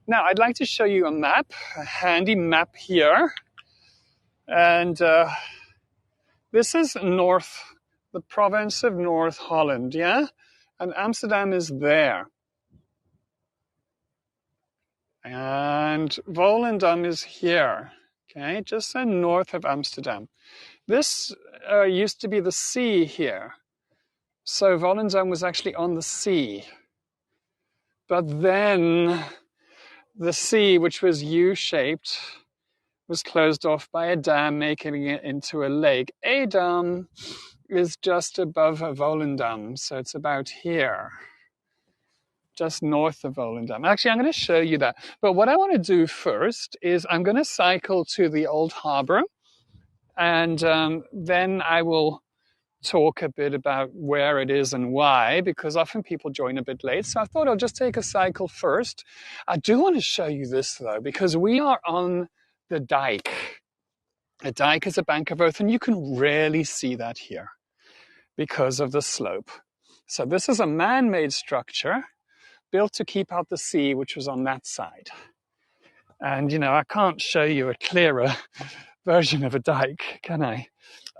Now, I'd like to show you a map, a handy map here. And this is the province of North Holland, yeah? And Amsterdam is there. And Volendam is here, okay? Just north of Amsterdam. This used to be the sea here. So Volendam was actually on the sea. But then the sea, which was U-shaped, was closed off by a dam, making it into a lake. A dam is just above Volendam, so it's about here, just north of Volendam. Actually, I'm going to show you that. But what I want to do first is I'm going to cycle to the old harbor, and then I will talk a bit about where it is and why, because often people join a bit late. So I thought I'll just take a cycle first. I do want to show you this, though, because we are on the dike. A dike is a bank of earth, and you can rarely see that here because of the slope. So this is a man-made structure built to keep out the sea, which was on that side. And, you know, I can't show you a clearer version of a dike, can I?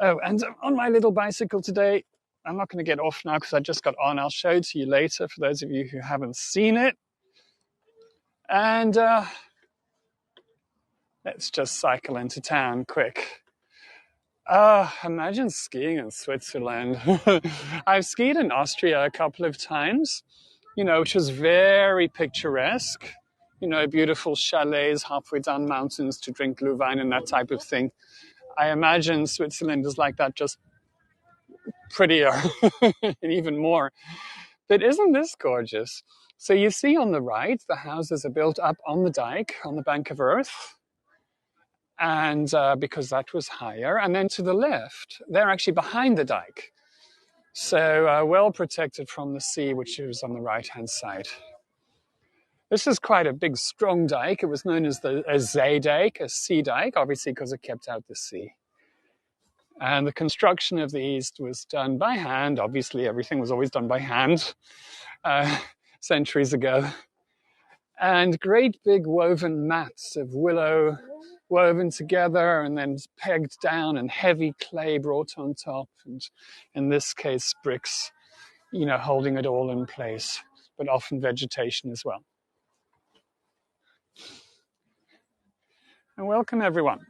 Oh, and on my little bicycle today, I'm not going to get off now because I just got on. I'll show it to you later for those of you who haven't seen it. And let's just cycle into town quick. Imagine skiing in Switzerland. I've skied in Austria a couple of times, you know, which was very picturesque. You know, beautiful chalets halfway down mountains to drink Glühwein and that type of thing. I imagine Switzerland is like that, just prettier and even more. But isn't this gorgeous? So you see on the right, the houses are built up on the dike, on the bank of earth. And because that was higher. And then to the left, they're actually behind the dike. So well protected from the sea, which is on the right-hand side. This is quite a big, strong dike. It was known as the zeedijk, a sea dike, obviously because it kept out the sea. And the construction of these was done by hand. Obviously, everything was always done by hand centuries ago. And great big woven mats of willow woven together and then pegged down, and heavy clay brought on top. And in this case, bricks, you know, holding it all in place, but often vegetation as well. And welcome, everyone.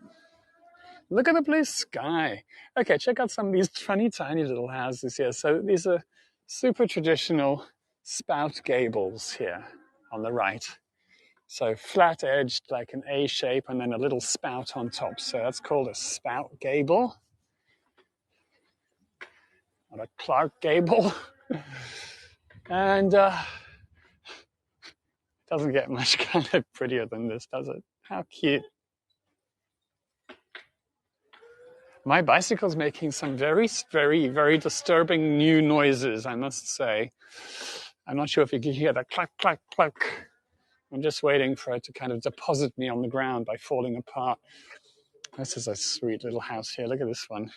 Look at the blue sky. Okay, check out some of these funny, tiny little houses here. So these are super traditional spout gables here on the right. So flat-edged, like an A shape, and then a little spout on top. So that's called a spout gable. Not a Clark gable. And doesn't get much kind of prettier than this, does it? How cute. My bicycle's making some very, very, very disturbing new noises, I must say. I'm not sure if you can hear that clack, clack, clack. I'm just waiting for it to kind of deposit me on the ground by falling apart. This is a sweet little house here. Look at this one.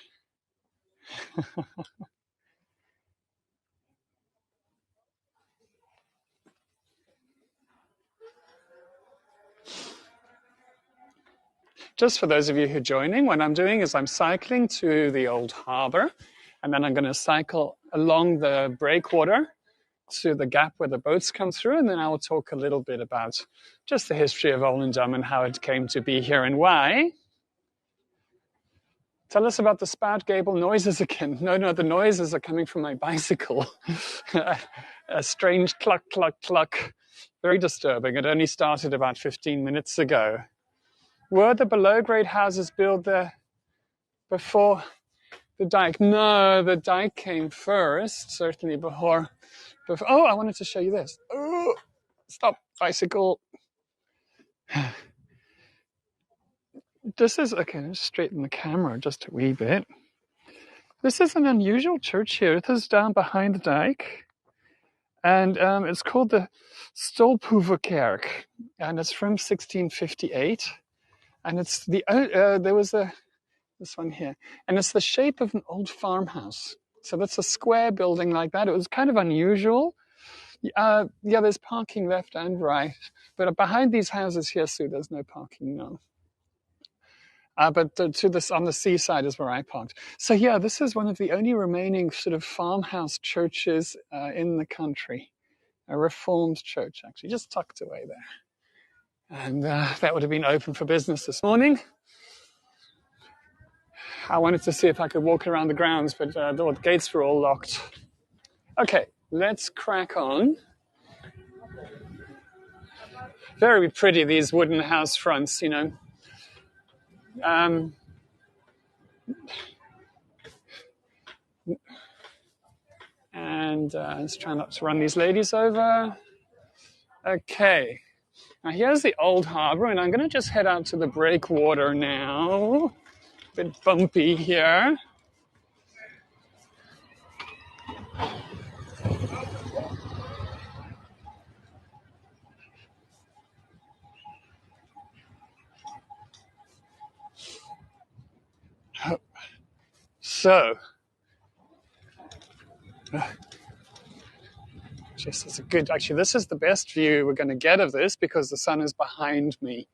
Just for those of you who are joining, what I'm doing is I'm cycling to the old harbor, and then I'm going to cycle along the breakwater to the gap where the boats come through, and then I will talk a little bit about just the history of Volendam and how it came to be here and why. Tell us about the spout gable noises again. No, the noises are coming from my bicycle. A strange cluck, cluck, cluck. Very disturbing. It only started about 15 minutes ago. Were the below-grade houses built there before the dike? No, the dike came first, certainly before. Oh, I wanted to show you this. Oh, stop, bicycle. This is, okay, let's straighten the camera just a wee bit. This is an unusual church here. It is down behind the dike. And it's called the Stolphoevenkerk. And it's from 1658. And it's there was this one here. And it's the shape of an old farmhouse. So that's a square building like that. It was kind of unusual. Yeah, there's parking left and right. But behind these houses here, Sue, there's no parking, no. But to this on the seaside is where I parked. So yeah, this is one of the only remaining sort of farmhouse churches in the country. A Reformed church, actually, just tucked away there. And that would have been open for business this morning. I wanted to see if I could walk around the grounds, but the gates were all locked. Okay, let's crack on. Very pretty, these wooden house fronts, you know. And let's try not to run these ladies over. Okay, now here's the old harbour, and I'm going to just head out to the breakwater now. A bit bumpy here. So, just as a good, actually, this is the best view we're going to get of this because the sun is behind me.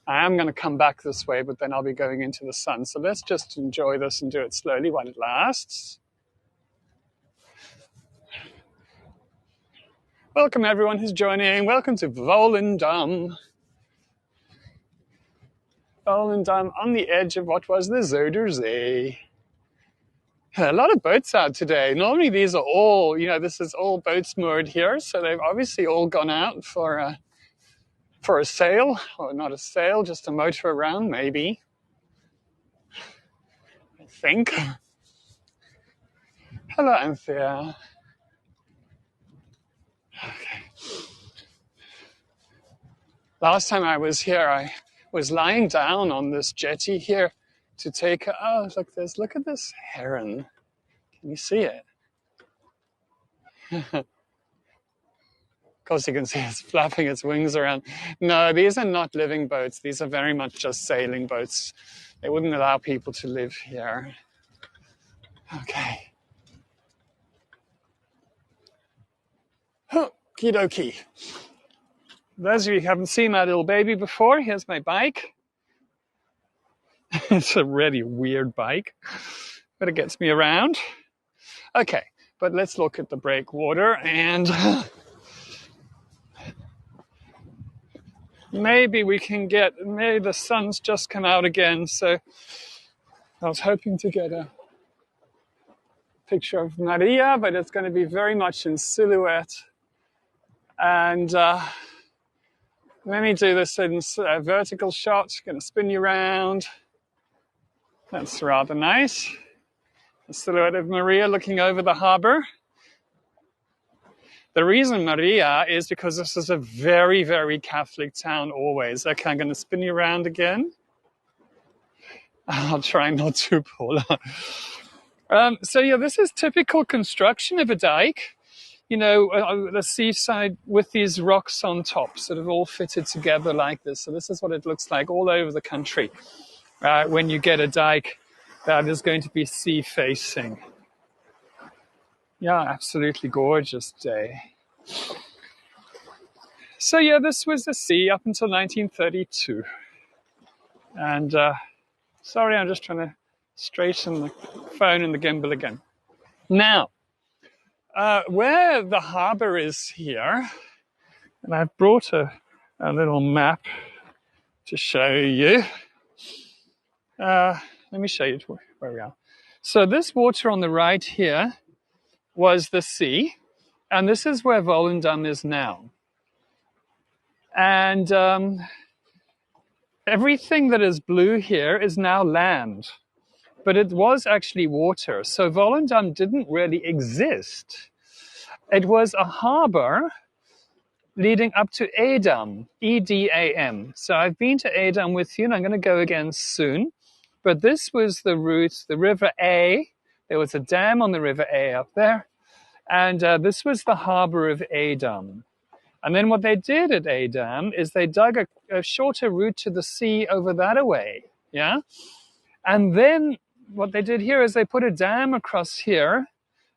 I am going to come back this way, but then I'll be going into the sun. So let's just enjoy this and do it slowly while it lasts. Welcome everyone who's joining. Welcome to Volendam. Volendam on the edge of what was the Zuiderzee. A lot of boats out today. Normally these are all, you know, this is all boats moored here. So they've obviously all gone out for a sail, or not a sail, just a motor around maybe. I think. Hello, Anthea. Okay. Last time I was here, I was lying down on this jetty here to take, oh, look at this heron. Can you see it? Of course you can see it's flapping its wings around. No, these are not living boats. These are very much just sailing boats. They wouldn't allow people to live here. Okay. Okie dokie. Those of you who haven't seen my little baby before, here's my bike. It's a really weird bike, but it gets me around. Okay, but let's look at the breakwater and maybe the sun's just come out again, so I was hoping to get a picture of Maria, but it's going to be very much in silhouette. And let me do this in a vertical shot. Going to spin you around. That's rather nice. The silhouette of Maria looking over the harbour. The reason Maria is because this is a very, very Catholic town always. Okay, I'm going to spin you around again. I'll try not to, Paula. So yeah, this is typical construction of a dike. You know, the seaside with these rocks on top, sort of all fitted together like this. So this is what it looks like all over the country when you get a dike that is going to be sea-facing. Yeah, absolutely gorgeous day. So yeah, this was the sea up until 1932. And sorry, I'm just trying to straighten the phone and the gimbal again. Now, where the harbour is here, and I've brought a little map to show you. Let me show you where we are. So this water on the right here was the sea, and this is where Volendam is now. And everything that is blue here is now land, but it was actually water. So Volendam didn't really exist. It was a harbour leading up to Edam, E-D-A-M. So I've been to Edam with you, and I'm going to go again soon. But this was the route, the River A. There was a dam on the River A up there. And this was the harbour of Edam. And then what they did at Edam is they dug a shorter route to the sea over that way. Yeah. And then what they did here is they put a dam across here,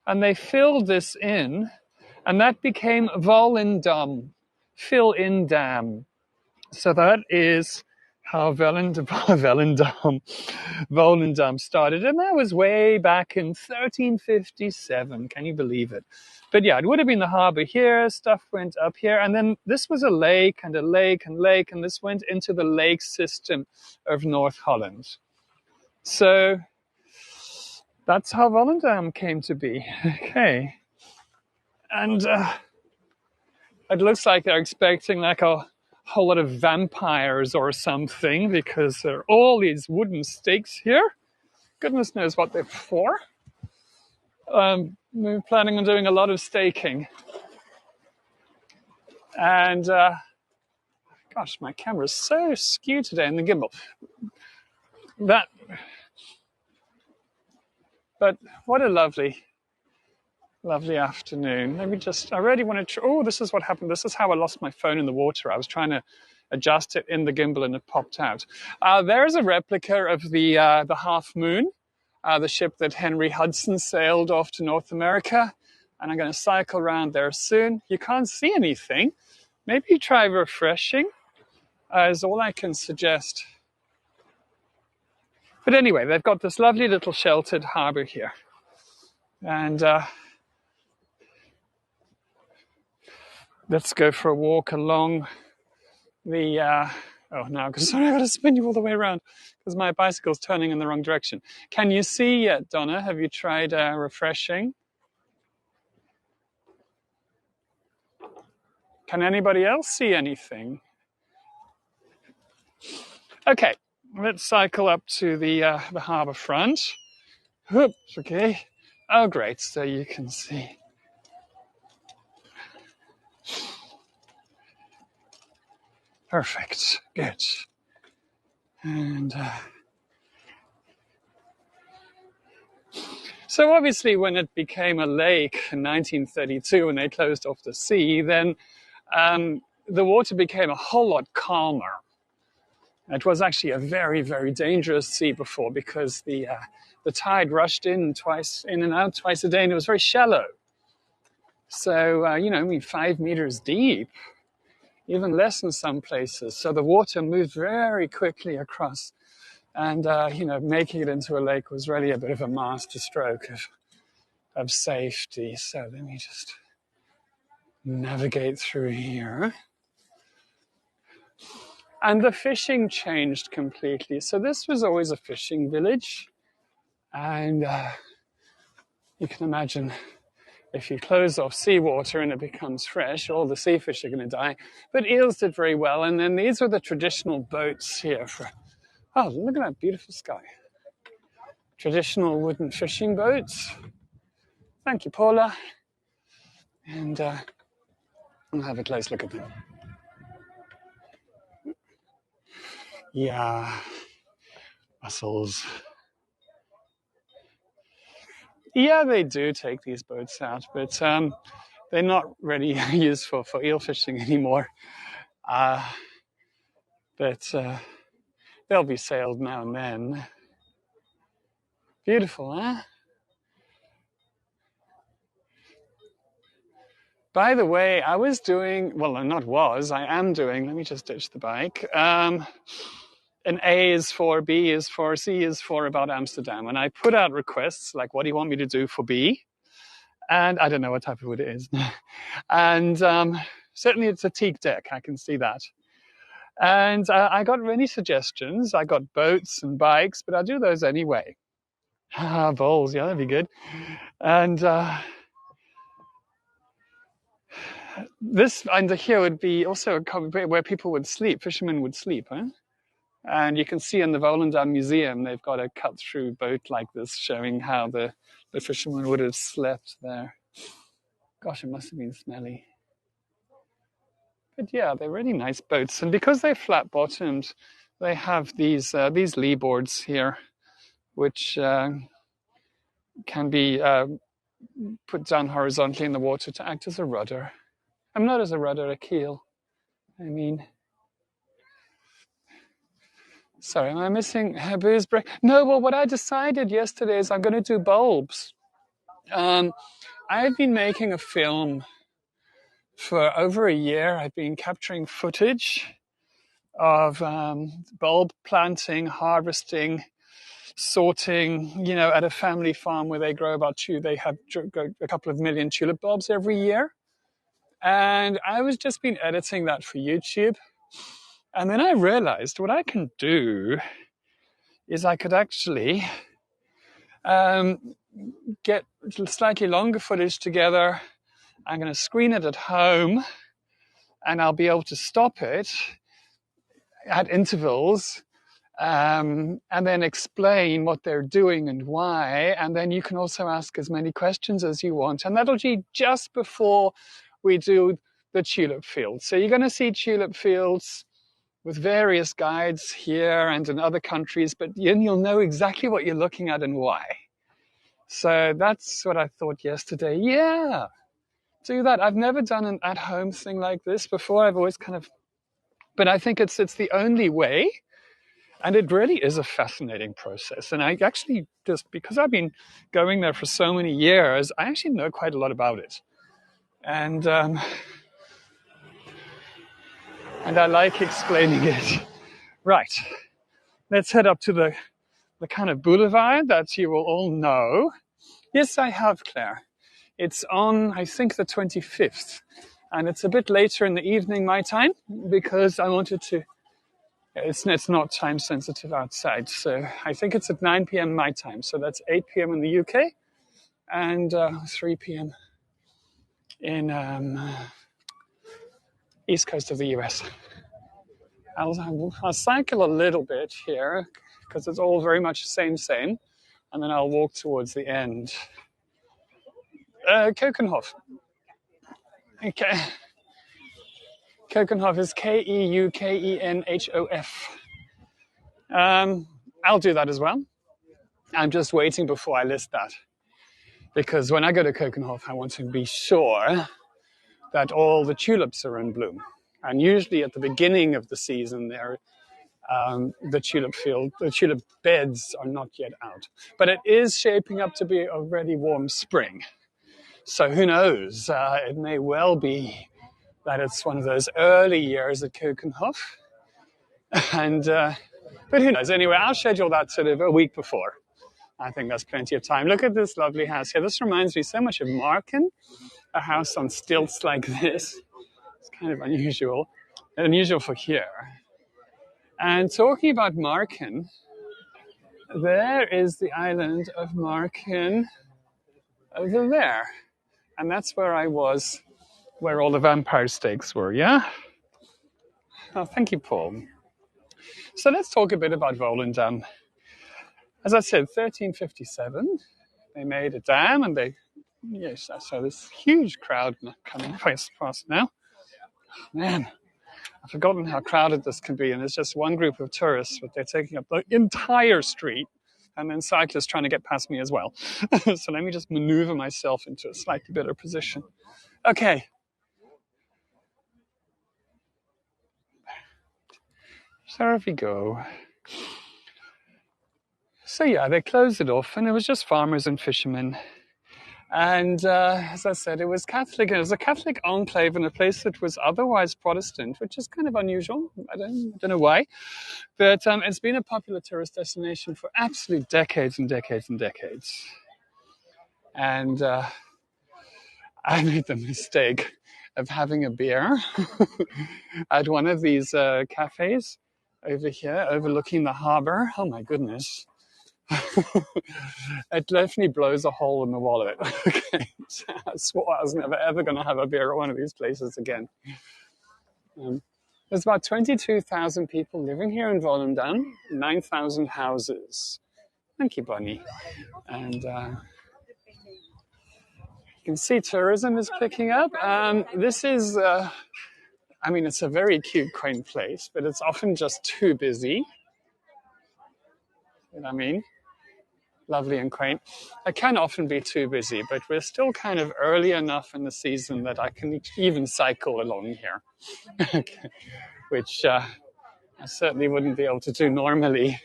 and they filled this in. And that became Volendam, fill-in dam. So that is how Volendam started. And that was way back in 1357. Can you believe it? But yeah, it would have been the harbor here. Stuff went up here. And then this was a lake and a lake and lake. And this went into the lake system of North Holland. So that's how Volendam came to be. Okay. And it looks like they're expecting like a whole lot of vampires or something, because there are all these wooden stakes here. Goodness knows what they're for. We're planning on doing a lot of staking. And gosh, my camera's so skewed today in the gimbal. But what a lovely afternoon. Let me just, I really want to, oh, this is what happened. This is how I lost my phone in the water. I was trying to adjust it in the gimbal and it popped out. There's a replica of the Half Moon, the ship that Henry Hudson sailed off to North America. And I'm going to cycle around there soon. You can't see anything. Maybe try refreshing, is all I can suggest. But anyway, they've got this lovely little sheltered harbor here. And let's go for a walk along the, oh no, sorry, I got to spin you all the way around because my bicycle's turning in the wrong direction. Can you see yet, Donna? Have you tried refreshing? Can anybody else see anything? Okay, let's cycle up to the harbour front. Oops, okay. Oh, great, so you can see. Perfect, good. And so obviously when it became a lake in 1932, when they closed off the sea, then the water became a whole lot calmer. It was actually a very, very dangerous sea before because the tide rushed in and out twice a day, and it was very shallow. So, 5 meters deep, even less in some places. So the water moved very quickly across. And, making it into a lake was really a bit of a master stroke of safety. So let me just navigate through here. And the fishing changed completely. So this was always a fishing village. And you can imagine if you close off seawater and it becomes fresh, all the sea fish are going to die. But eels did very well. And then these are the traditional boats here. Oh, look at that beautiful sky. Traditional wooden fishing boats. Thank you, Paula. And I'll have a close look at them. Yeah, mussels. Yeah, they do take these boats out, but they're not really useful for eel fishing anymore. But they'll be sailed now and then. Beautiful, huh? By the way, I am doing, let me just ditch the bike. An A is for, B is for, C is for about Amsterdam. And I put out requests like, what do you want me to do for B? And I don't know what type of wood it is. And certainly it's a teak deck, I can see that. And I got many suggestions. I got boats and bikes, but I'll do those anyway. Bowls, yeah, that'd be good. And this under here would be also a where people would sleep, fishermen would sleep, huh? And you can see in the Volendam Museum, they've got a cut-through boat like this showing how the fishermen would have slept there. Gosh, it must have been smelly. But yeah, they're really nice boats. And because they're flat-bottomed, they have these lee boards here, which can be put down horizontally in the water to act as a rudder. Not as a rudder, a keel. Sorry, am I missing a booze break? No, well, what I decided yesterday is I'm going to do bulbs. I've been making a film for over a year, I've been capturing footage of bulb planting, harvesting, sorting, at a family farm where they grow they have a couple of million tulip bulbs every year. And I was just been editing that for YouTube. And then I realized what I can do is I could actually get slightly longer footage together. I'm going to screen it at home and I'll be able to stop it at intervals and then explain what they're doing and why. And then you can also ask as many questions as you want. And that'll be just before we do the tulip field. So you're going to see tulip fields with various guides here and in other countries, but you'll know exactly what you're looking at and why. So that's what I thought yesterday. Yeah, do that. I've never done an at-home thing like this before. I've always but I think it's the only way. And it really is a fascinating process. And I actually, just because I've been going there for so many years, I actually know quite a lot about it. And I like explaining it. Right, let's head up to the kind of boulevard that you will all know. Yes, I have, Claire. It's on, I think, the 25th. And it's a bit later in the evening, my time, because I wanted to, it's not time sensitive outside. So I think it's at 9 p.m. my time. So that's 8 p.m. in the UK and 3 p.m. in east coast of the US. I'll cycle a little bit here because it's all very much same, and then I'll walk towards the end. Keukenhof. Okay. Keukenhof is Keukenhof. I'll do that as well. I'm just waiting before I list that. Because when I go to Keukenhof, I want to be sure that all the tulips are in bloom. And usually at the beginning of the season, the tulip beds are not yet out. But it is shaping up to be a really warm spring. So who knows? It may well be that it's one of those early years at Keukenhof. But who knows? Anyway, I'll schedule that sort of a week before. I think that's plenty of time. Look at this lovely house here. This reminds me so much of Marken, a house on stilts like this. It's kind of unusual for here. And talking about Marken, there is the island of Marken over there. And that's where I was, where all the vampire stakes were, yeah? Oh, thank you, Paul. So let's talk a bit about Volendam. As I said, 1357, they made a dam and I saw this huge crowd coming fast now. Man, I've forgotten how crowded this can be, and it's just one group of tourists, but they're taking up the entire street, and then cyclists trying to get past me as well. So let me just maneuver myself into a slightly better position. Okay. So there we go. So yeah, they closed it off, and it was just farmers and fishermen. And as I said, it was Catholic. It was a Catholic enclave in a place that was otherwise Protestant, which is kind of unusual. I don't know why. But it's been a popular tourist destination for absolute decades and decades and decades. And I made the mistake of having a beer at one of these cafes over here, overlooking the harbor. Oh my goodness. It definitely blows a hole in the wallet. Okay, so I swore I was never ever going to have a beer at one of these places again. There's about 22,000 people living here in Volendam, 9,000 houses. Thank you, Bunny. And you can see tourism is picking up. This is, it's a very cute, quaint place, but it's often just too busy. You know what I mean? Lovely and quaint. It can often be too busy, but we're still kind of early enough in the season that I can even cycle along here, which I certainly wouldn't be able to do normally.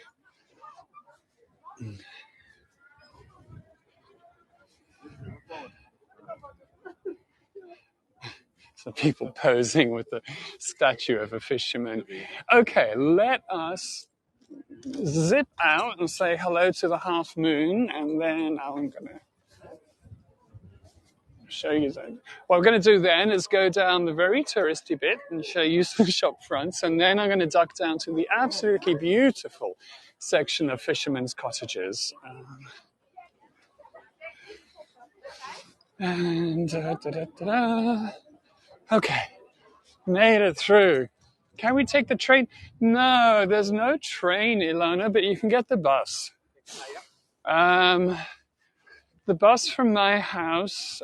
So people posing with the statue of a fisherman. Okay, let us zip out and say hello to the half moon, and then I'm going to show you that. What we're going to do then is go down the very touristy bit and show you some shop fronts, and then I'm going to duck down to the absolutely beautiful section of fishermen's cottages. Okay, made it through. Can we take the train? No, there's no train, Ilona, but you can get the bus. The bus from my house,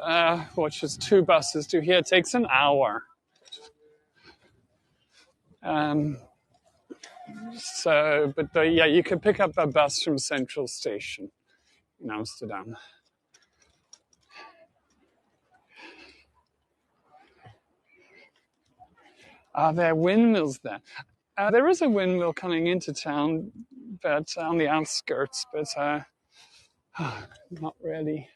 which is 2 buses to here, takes an hour. Yeah, you can pick up a bus from Central Station in Amsterdam. Are there windmills there? There is a windmill coming into town, but on the outskirts, but not really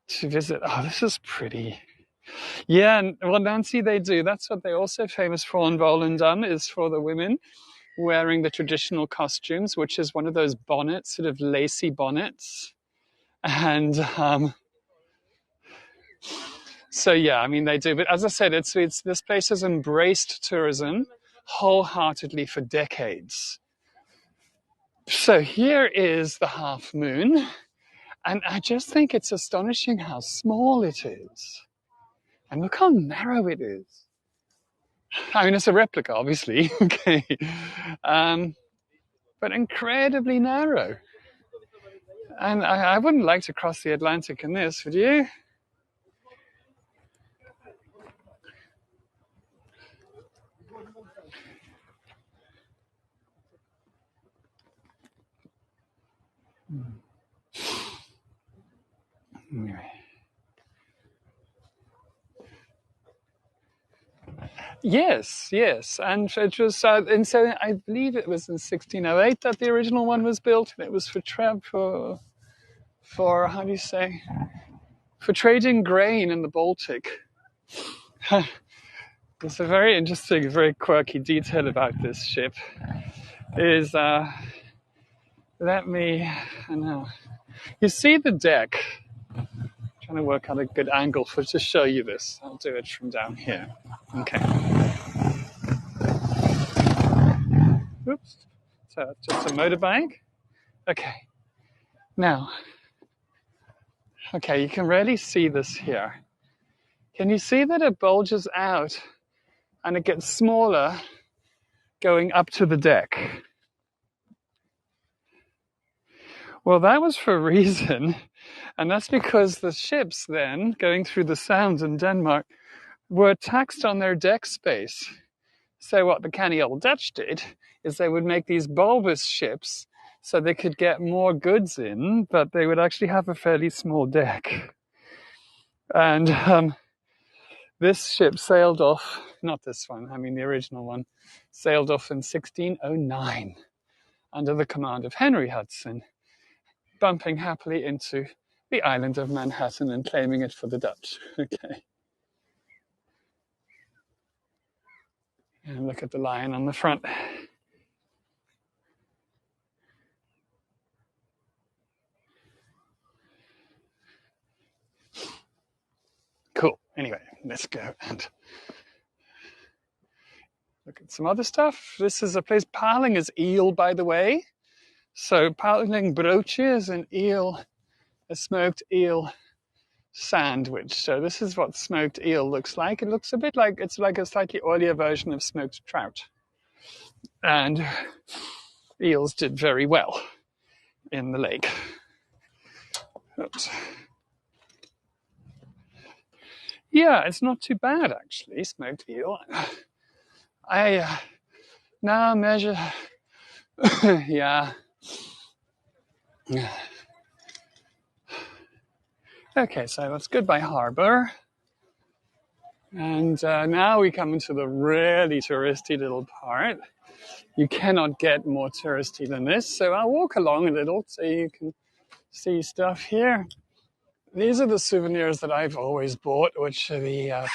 to visit. Oh, this is pretty. Yeah, well, Nancy, they do. That's what they're also famous for in Volendam, is for the women wearing the traditional costumes, which is one of those bonnets, sort of lacy bonnets. And so, yeah, I mean, they do. But as I said, it's this place has embraced tourism wholeheartedly for decades. So here is the half moon. And I just think it's astonishing how small it is. And look how narrow it is. I mean, it's a replica, obviously, okay. But incredibly narrow. And I wouldn't like to cross the Atlantic in this, would you? Anyway. Yes, and it was, and so I believe it was in 1608 that the original one was built, and it was for how do you say, for trading grain in the Baltic. There's a very interesting, very quirky detail about this ship. Is you see the deck. Trying to work out a good angle to show you this. I'll do it from down here. Okay. Oops. So just a motorbike. Okay. Now, okay, you can really see this here. Can you see that it bulges out and it gets smaller going up to the deck? Well, that was for a reason, and that's because the ships then, going through the Sound in Denmark, were taxed on their deck space. So what the canny old Dutch did is they would make these bulbous ships so they could get more goods in, but they would actually have a fairly small deck. And this ship sailed off, not this one, I mean the original one, sailed off in 1609 under the command of Henry Hudson, bumping happily into the island of Manhattan and claiming it for the Dutch. Okay. And look at the lion on the front. Cool. Anyway, let's go and look at some other stuff. This is a place, Paling is eel, by the way. So Paling broodje is an eel, a smoked eel sandwich. So this is what smoked eel looks like. It looks a bit like, it's like a slightly oilier version of smoked trout. And eels did very well in the lake. Oops. Yeah, it's not too bad, actually, smoked eel. I now measure, yeah. Okay, so that's Goodbye Harbour. And now we come into the really touristy little part. You cannot get more touristy than this, so I'll walk along a little so you can see stuff here. These are the souvenirs that I've always bought, which are the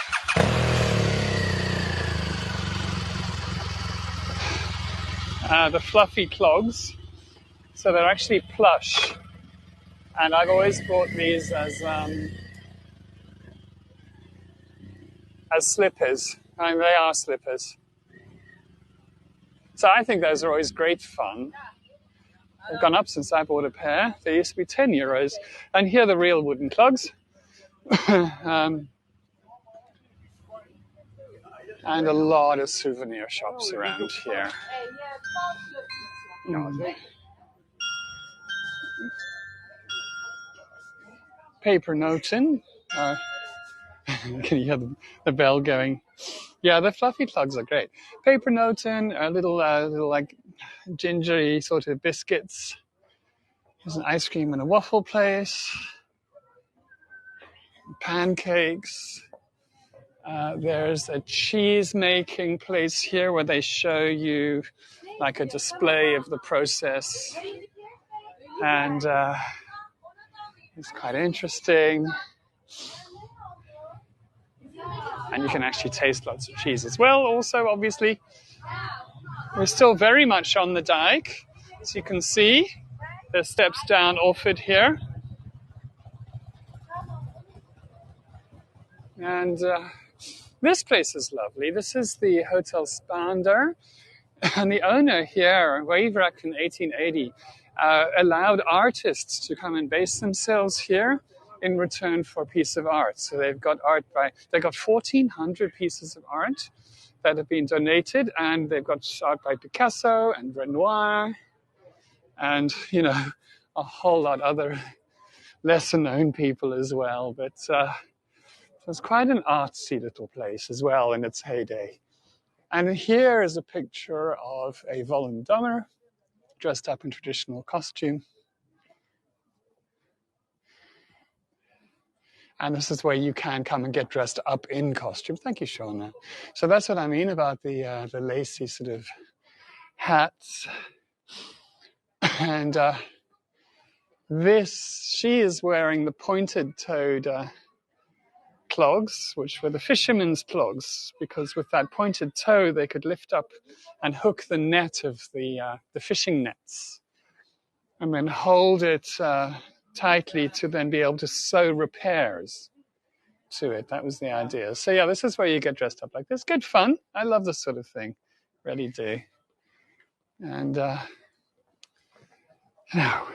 the fluffy clogs. So they're actually plush. And I've always bought these as slippers. I mean, they are slippers. So I think those are always great fun. They've gone up since I bought a pair. They used to be €10. And here are the real wooden clogs. And a lot of souvenir shops around here. Paper noting. Can you hear the bell going? Yeah, the fluffy clogs are great. Paper noting, little like gingery sort of biscuits. There's an ice cream and a waffle place. Pancakes. There's a cheese making place here where they show you like a display of the process. And it's quite interesting. And you can actually taste lots of cheese as well. Also, obviously, we're still very much on the dike. As you can see, there's steps down off it here. And this place is lovely. This is the Hotel Spander. And the owner here, Wavrak in 1880, allowed artists to come and base themselves here in return for a piece of art. So they've got 1,400 pieces of art that have been donated, and they've got art by Picasso and Renoir, and a whole lot other lesser known people as well. But it's quite an artsy little place as well in its heyday. And here is a picture of a Volendammer dressed up in traditional costume. And this is where you can come and get dressed up in costume. Thank you, Shauna. So that's what I mean about the lacy sort of hats. And she is wearing the pointed-toed clogs, which were the fishermen's clogs, because with that pointed toe, they could lift up and hook the net of the fishing nets and then hold it tightly to then be able to sew repairs to it. That was the idea. So yeah, this is where you get dressed up like this. Good fun. I love this sort of thing. Really do. And now,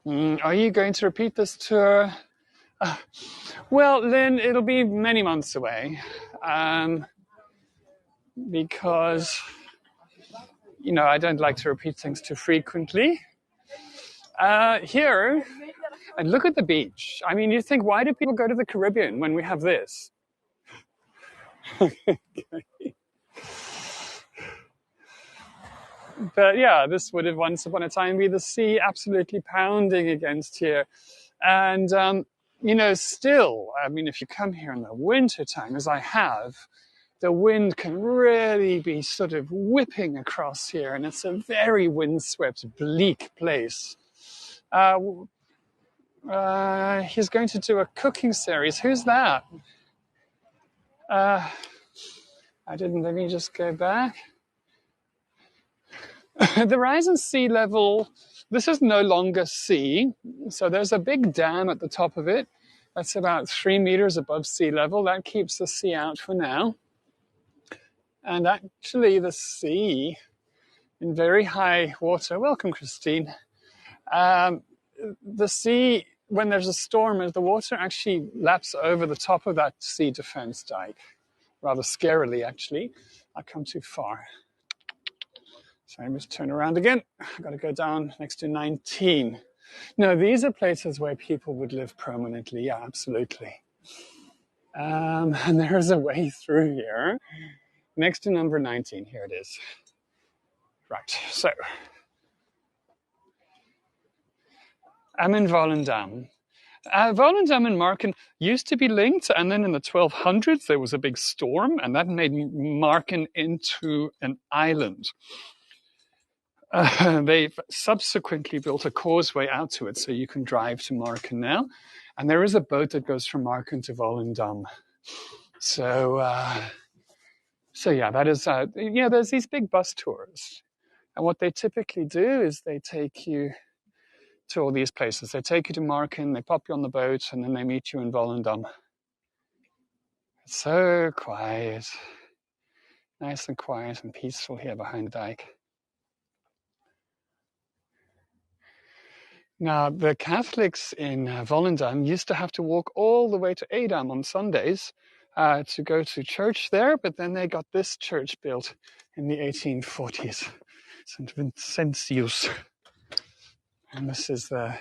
are you going to repeat this tour? Well, Lynn, it'll be many months away because, I don't like to repeat things too frequently. Here, and look at the beach. I mean, you think, why do people go to the Caribbean when we have this? But yeah, this would have once upon a time been the sea absolutely pounding against here. And, still, I mean, if you come here in the winter time, as I have, the wind can really be sort of whipping across here. And it's a very windswept, bleak place. He's going to do a cooking series. Who's that? Let me just go back. The rise in sea level, this is no longer sea. So there's a big dam at the top of it. That's about 3 meters above sea level. That keeps the sea out for now. And actually the sea in very high water, welcome Christine, the sea, when there's a storm, the water actually laps over the top of that sea defense dike, rather scarily actually. I've come too far. So I must turn around again. I've got to go down next to 19. No, these are places where people would live permanently. Yeah, absolutely. And there's a way through here. Next to number 19. Here it is. Right, so I'm in Volendam. Volendam and Marken used to be linked, and then in the 1200s there was a big storm, and that made Marken into an island. They've subsequently built a causeway out to it, so you can drive to Marken now. And there is a boat that goes from Marken to Volendam. So So yeah, that is, there's these big bus tours. And what they typically do is they take you to all these places. They take you to Marken, they pop you on the boat, and then they meet you in Volendam. It's so quiet. Nice and quiet and peaceful here behind the dike. Now, the Catholics in Volendam used to have to walk all the way to Edam on Sundays to go to church there, but then they got this church built in the 1840s, St. Vincentius. And this is the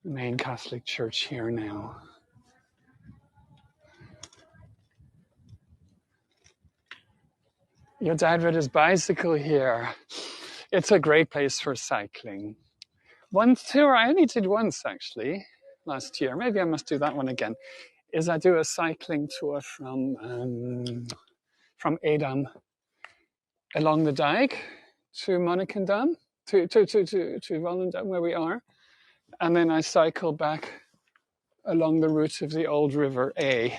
main Catholic church here now. Your dad rode his bicycle here. It's a great place for cycling. One tour I only did once actually last year. Maybe I must do that one again. Is I do a cycling tour from Edam along the dike to Monnikendam, to Volendam where we are, and then I cycle back along the route of the old River A.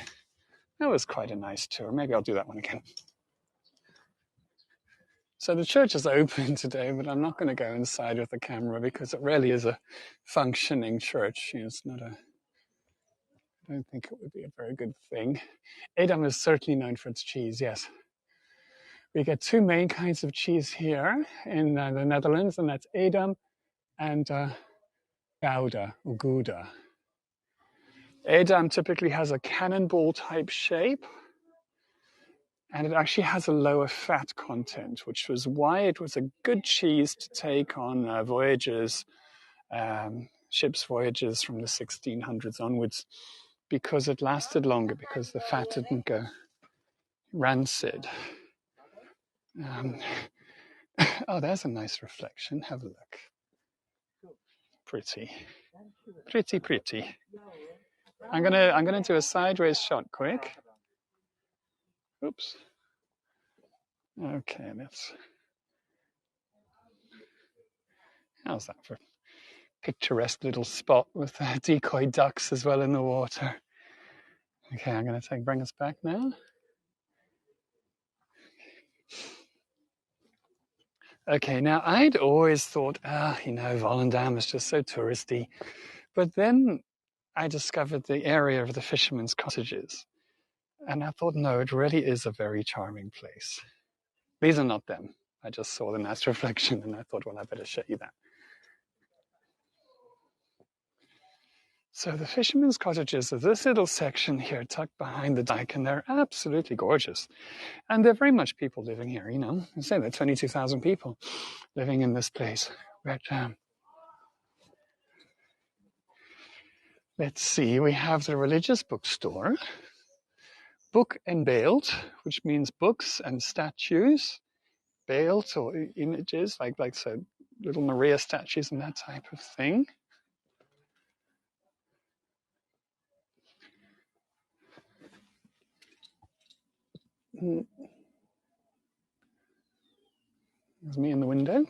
That was quite a nice tour. Maybe I'll do that one again. So the church is open today, but I'm not going to go inside with the camera because it really is a functioning church. It's not a. I don't think it would be a very good thing. Edam is certainly known for its cheese, yes. We get two main kinds of cheese here in the Netherlands, and that's Edam and Gouda or Gouda. Edam typically has a cannonball type shape, and it actually has a lower fat content, which was why it was a good cheese to take on voyages, ships' voyages from the 1600s onwards, because it lasted longer, because the fat didn't go rancid. Oh, there's a nice reflection. Have a look. Pretty. Pretty, pretty. I'm gonna do a sideways shot quick. Oops. Okay, let's. How's that for a picturesque little spot with decoy ducks as well in the water? Okay, I'm gonna bring us back now. Okay, now I'd always thought, Volendam is just so touristy. But then I discovered the area of the fishermen's cottages. And I thought, no, it really is a very charming place. These are not them. I just saw the nice reflection and I thought, well, I better show you that. So the fishermen's cottages are this little section here tucked behind the dike, and they're absolutely gorgeous. And they're very much people living here, I say there are 22,000 people living in this place. But, let's see, we have the religious bookstore, Book and Beeld, which means books and statues, Beeld or images, like so little Maria statues and that type of thing. There's me in the window.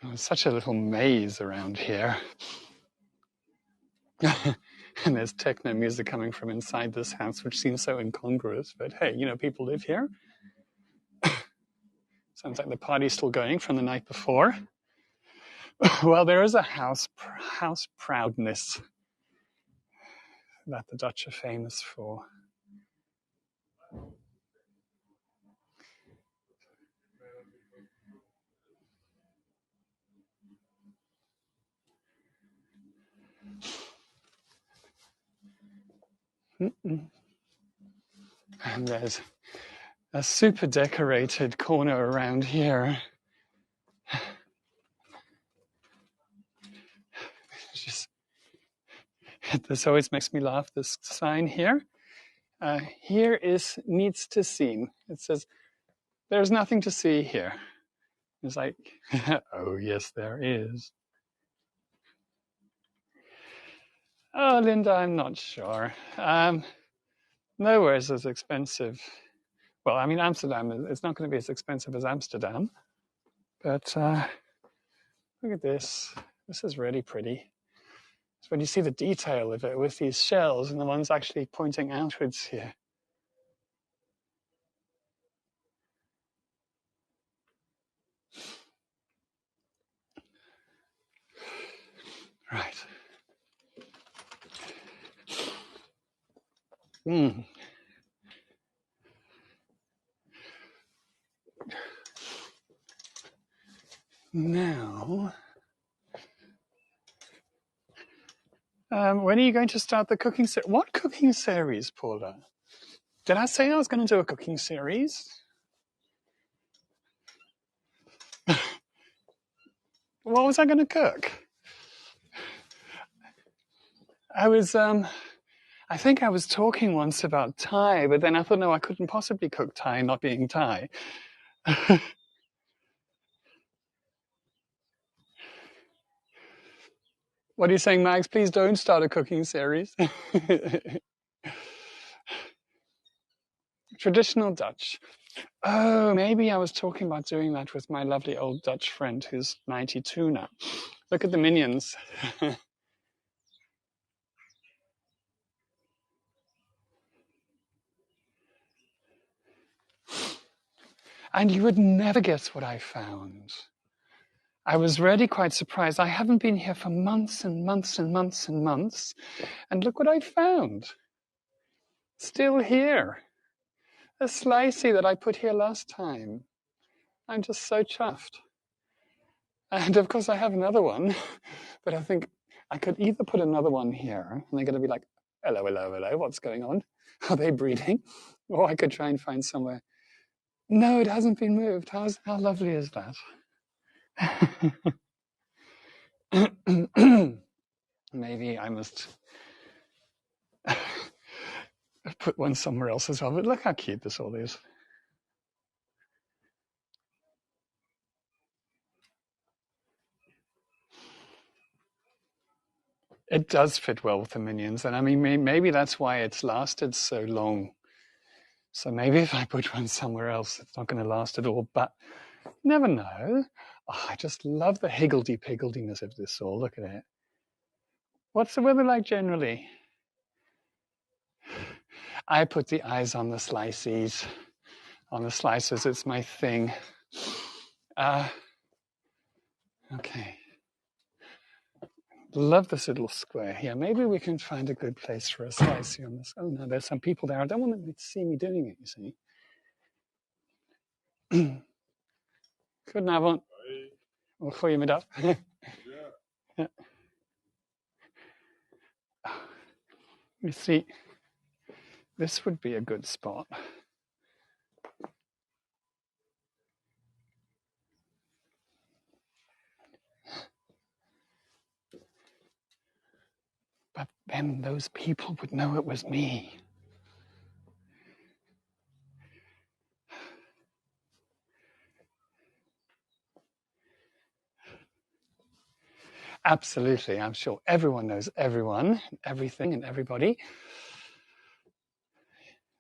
There's such a little maze around here. And there's techno music coming from inside this house, which seems so incongruous. But hey, people live here. Sounds like the party's still going from the night before. Well, there is a house proudness that the Dutch are famous for. And there's a super decorated corner around here. This always makes me laugh, this sign here. Here is niets te zien. It says, there's nothing to see here. It's like, oh yes, there is. Oh, Linda, I'm not sure. Nowhere is as expensive. Well, I mean, Amsterdam, it's not going to be as expensive as Amsterdam. But look at this. This is really pretty. It's when you see the detail of it with these shells and the ones actually pointing outwards here. Right. Now, when are you going to start the cooking series? What cooking series, Paula? Did I say I was going to do a cooking series? What was I going to cook? I think I was talking once about Thai, but then I thought, no, I couldn't possibly cook Thai not being Thai. What are you saying, Max? Please don't start a cooking series. Traditional Dutch. Oh, maybe I was talking about doing that with my lovely old Dutch friend who's 92 now. Look at the minions. And you would never guess what I found. I was really quite surprised. I haven't been here for months and months and months and months. And look what I found. Still here. A slicey that I put here last time. I'm just so chuffed. And of course I have another one, but I think I could either put another one here and they're going to be like, hello, hello, hello, what's going on? Are they breeding? Or I could try and find somewhere. No, it hasn't been moved. How lovely is that? Maybe I must put one somewhere else as well, but look how cute this all is. It does fit well with the minions, and I mean, maybe that's why it's lasted so long. So maybe if I put one somewhere else, it's not going to last at all, but never know. Oh, I just love the higgledy-pigglediness of this all. Look at it. What's the weather like generally? I put the eyes on the slices. On the slices, it's my thing. Okay. Love this little square here. Maybe we can find a good place for a slicey on this. Oh no, there's some people there. I don't want them to see me doing it, you see. Goedenavond. Goedemiddag. Yeah. You see, this would be a good spot. But then those people would know it was me. Absolutely, I'm sure everyone knows everyone, everything and everybody.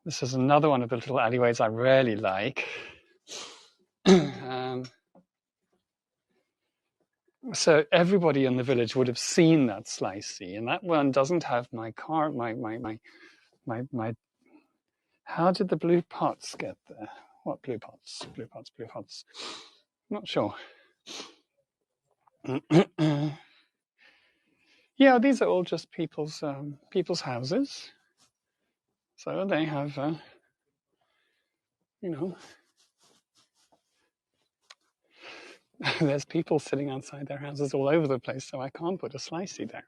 This is another one of the little alleyways I really like. So everybody in the village would have seen that slicey, and that one doesn't have my car, my. How did the blue pots get there? What blue pots? Blue pots, blue pots. Not sure. Yeah, these are all just people's houses. So they have, you know, there's people sitting outside their houses all over the place, so I can't put a slicey there.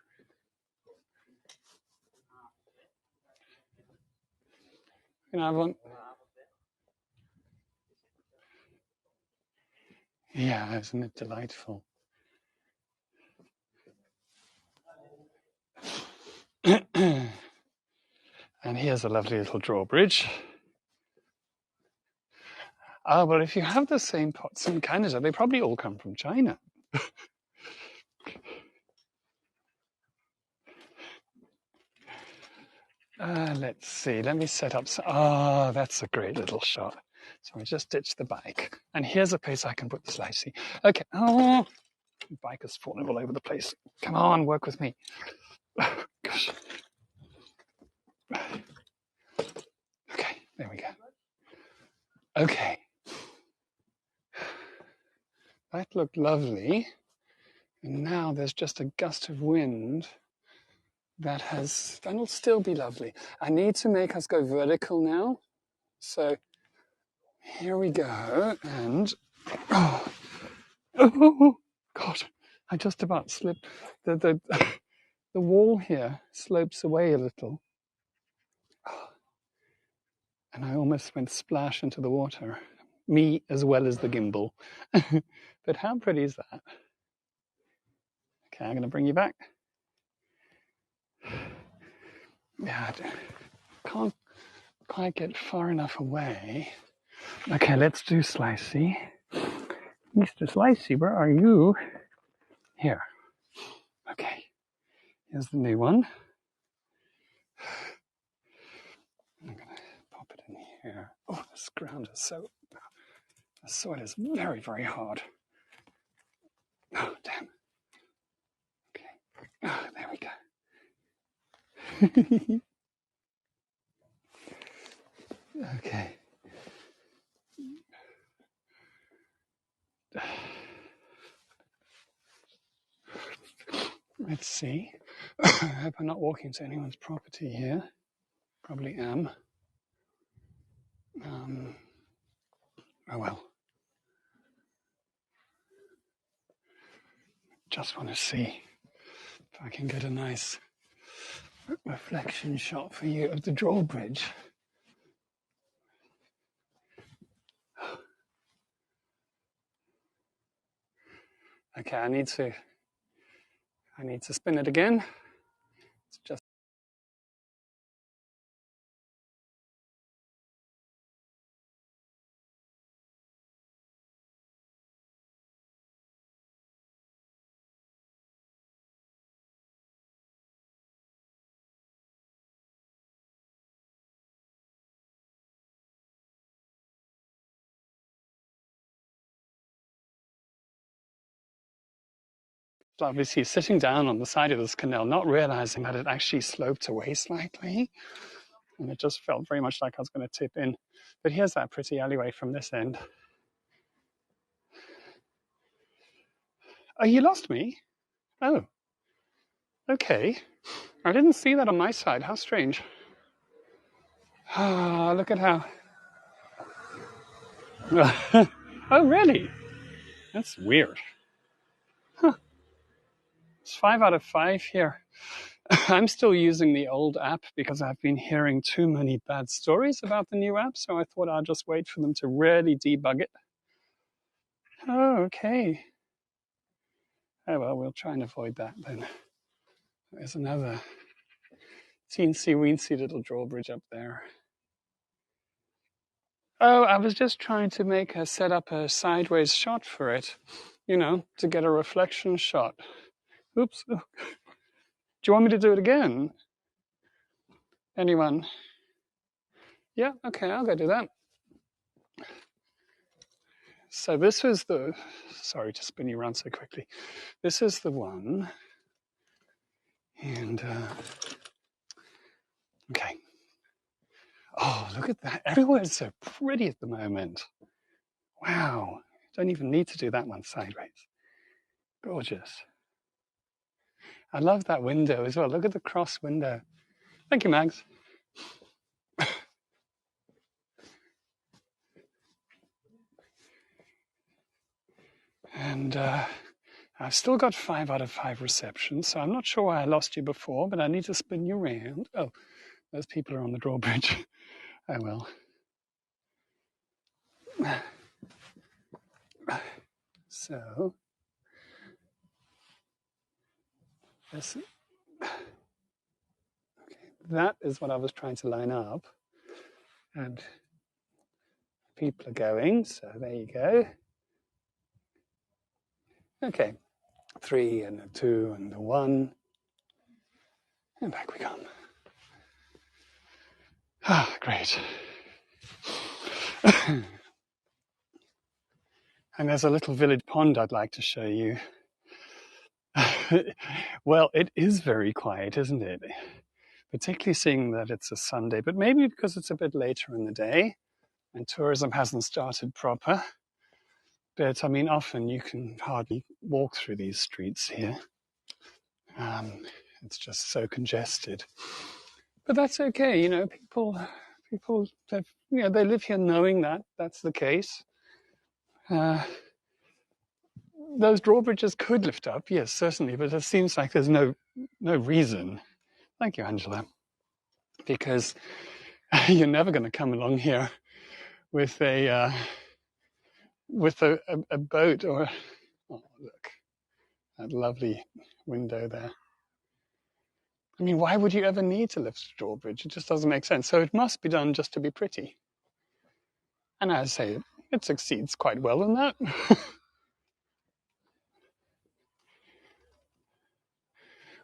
You know, yeah, isn't it delightful? And here's a lovely little drawbridge. Ah, well, if you have the same pots in Canada, they probably all come from China. Let's see. Let me set up. That's a great little shot. So I just ditched the bike. And here's a place I can put the slicey. Okay. Oh, The bike is falling all over the place. Come on, work with me. Oh, gosh. Okay, there we go. Okay. That looked lovely. And now there's just a gust of wind that'll still be lovely. I need to make us go vertical now. So here we go. And, oh God, I just about slipped. The wall here slopes away a little. And I almost went splash into the water. Me as well as the gimbal. But how pretty is that? Okay, I'm going to bring you back. Yeah, I can't quite get far enough away. Okay, let's do Slicey. Mr. Slicey, where are you? Here. Okay, here's the new one. I'm going to pop it in here. Oh, this ground is so... The soil is very, very hard. Oh, damn. Okay. Oh, there we go. Okay. Let's see. I hope I'm not walking into anyone's property here. Probably am. Oh well. Just want to see if I can get a nice reflection shot for you of the drawbridge. Okay, I need to spin it again. It's just obviously sitting down on the side of this canal, not realizing that it actually sloped away slightly. And it just felt very much like I was going to tip in. But here's that pretty alleyway from this end. Oh, you lost me? Oh, okay. I didn't see that on my side. How strange. Ah, look at how... Oh, really? That's weird. Huh. It's 5 out of 5 here. I'm still using the old app because I've been hearing too many bad stories about the new app, so I thought I'd just wait for them to really debug it. Oh, okay. Oh, well, we'll try and avoid that then. There's another teensy-weensy little drawbridge up there. Oh, I was just trying to set up a sideways shot for it, to get a reflection shot. Oops. Do you want me to do it again? Anyone? Yeah, okay, I'll go do that. So this was sorry to spin you around so quickly. This is the one. And, okay. Oh, look at that. Everywhere is so pretty at the moment. Wow. Don't even need to do that one sideways. Gorgeous. I love that window as well. Look at the cross window. Thank you, Mags. And I've still got 5 out of 5 receptions, so I'm not sure why I lost you before, but I need to spin you around. Oh, those people are on the drawbridge. Oh, well. So, this, okay, that is what I was trying to line up. And people are going, so there you go. Okay, 3 and a 2 and a 1. And back we come. Ah, great. And there's a little village pond I'd like to show you. Well, it is very quiet, isn't it? Particularly seeing that it's a Sunday, but maybe because it's a bit later in the day and tourism hasn't started proper. But I mean, often you can hardly walk through these streets here. It's just so congested. But that's okay, you know, people, they live here knowing that that's the case. Those drawbridges could lift up, yes, certainly, but it seems like there's no reason. Thank you, Angela. Because you're never going to come along here with a boat or, oh, look, that lovely window there. I mean, why would you ever need to lift a drawbridge? It just doesn't make sense. So it must be done just to be pretty. And I say it succeeds quite well in that.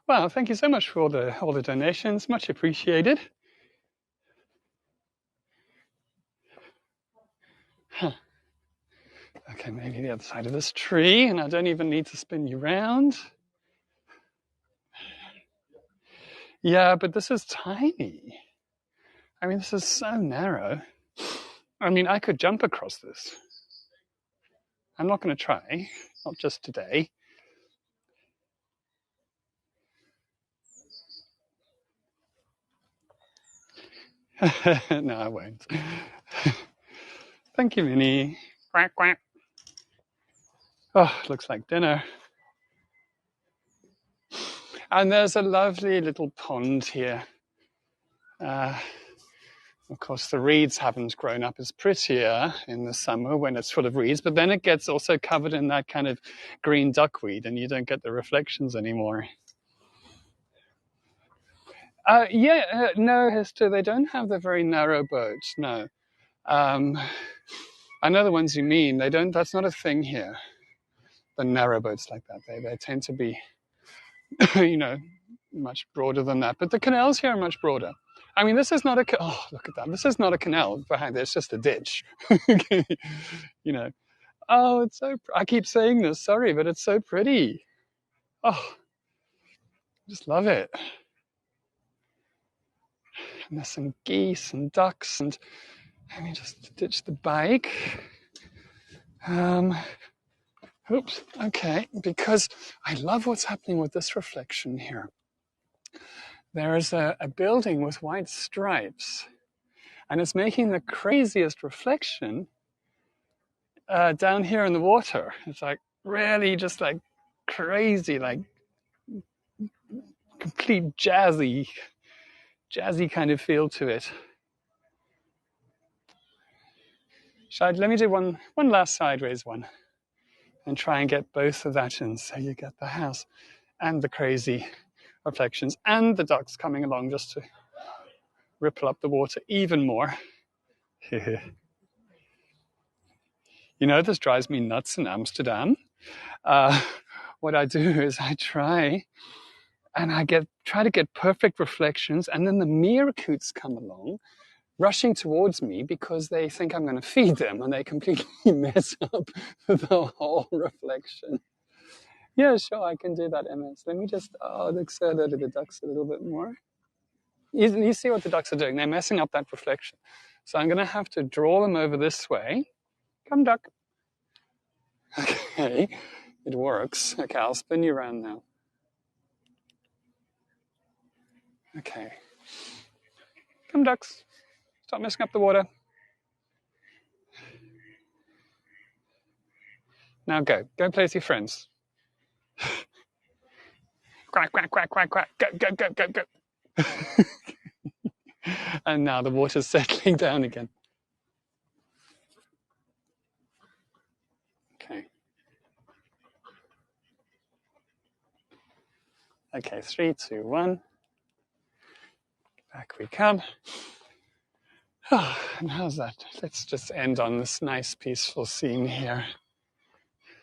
Well, thank you so much for all the donations. Much appreciated. Huh. Okay, maybe the other side of this tree, and I don't even need to spin you round. Yeah, but this is tiny. I mean, this is so narrow. I mean, I could jump across this. I'm not going to try, not just today. No, I won't. Thank you, Minnie. Quack, quack. Oh, looks like dinner. And there's a lovely little pond here. Of course, the reeds haven't grown up as prettier in the summer when it's full of reeds, but then it gets also covered in that kind of green duckweed and you don't get the reflections anymore. No, Hester, they don't have the very narrow boats, no. I know the ones you mean. They don't. That's not a thing here. The narrow boats like that. They tend to be, much broader than that. But the canals here are much broader. I mean, this is not oh, look at that. This is not a canal behind there. It's just a ditch. Oh, it's so. I keep saying this. Sorry, but it's so pretty. Oh, I just love it. And there's some geese and ducks, and let me just ditch the bike. Oops, okay, because I love what's happening with this reflection here. There is a building with white stripes, and it's making the craziest reflection down here in the water. It's like really just like crazy, like complete jazzy kind of feel to it. Let me do one last sideways one and try and get both of that in, so you get the house and the crazy reflections and the ducks coming along just to ripple up the water even more. This drives me nuts in Amsterdam. What I do is I try to get perfect reflections, and then the meerkoots come along rushing towards me because they think I'm going to feed them, and they completely mess up the whole reflection. Yeah, sure, I can do that, MS. Let me just, look further to the ducks a little bit more. You see what the ducks are doing. They're messing up that reflection. So I'm going to have to draw them over this way. Come, duck. Okay, it works. Okay, I'll spin you around now. Okay. Come, ducks. Stop messing up the water. Now go. Go play with your friends. Quack, quack, quack, quack, quack. Go, go, go, go, go. And now the water's settling down again. Okay. Okay, 3, 2, 1. Back we come. Oh, and how's that? Let's just end on this nice, peaceful scene here.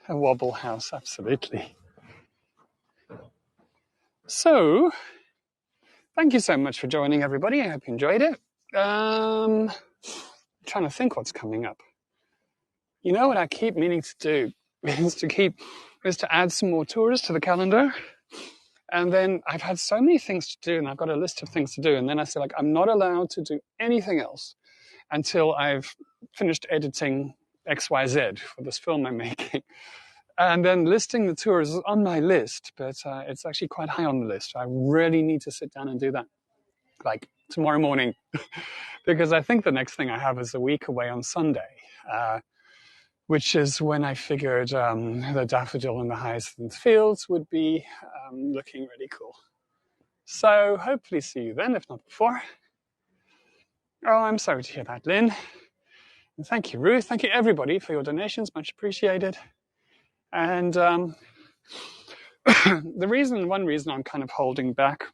A wobble house, absolutely. So, thank you so much for joining, everybody. I hope you enjoyed it. I'm trying to think what's coming up. You know what I keep meaning to do? is to add some more tours to the calendar. And then I've had so many things to do, and I've got a list of things to do. And then I say, like, I'm not allowed to do anything else until I've finished editing XYZ for this film I'm making. And then listing the tours is on my list, but it's actually quite high on the list. I really need to sit down and do that, like tomorrow morning, because I think the next thing I have is a week away on Sunday, which is when I figured the daffodil in the hyacinth fields would be looking really cool. So hopefully see you then, if not before. Oh, I'm sorry to hear that, Lynn. And thank you, Ruth. Thank you, everybody, for your donations. Much appreciated. And one reason I'm kind of holding back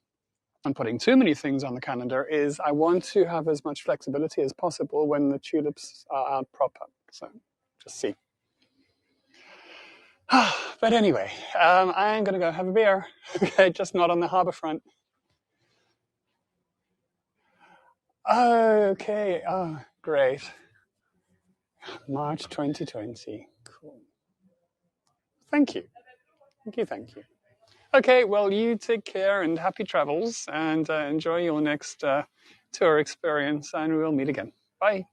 on putting too many things on the calendar is I want to have as much flexibility as possible when the tulips are out proper. So just see. But anyway, I'm going to go have a beer. Okay, just not on the harbour front. Okay, oh, great. March 2020. Cool. Thank you. Thank you. Okay, well, you take care and happy travels and enjoy your next tour experience, and we'll meet again. Bye.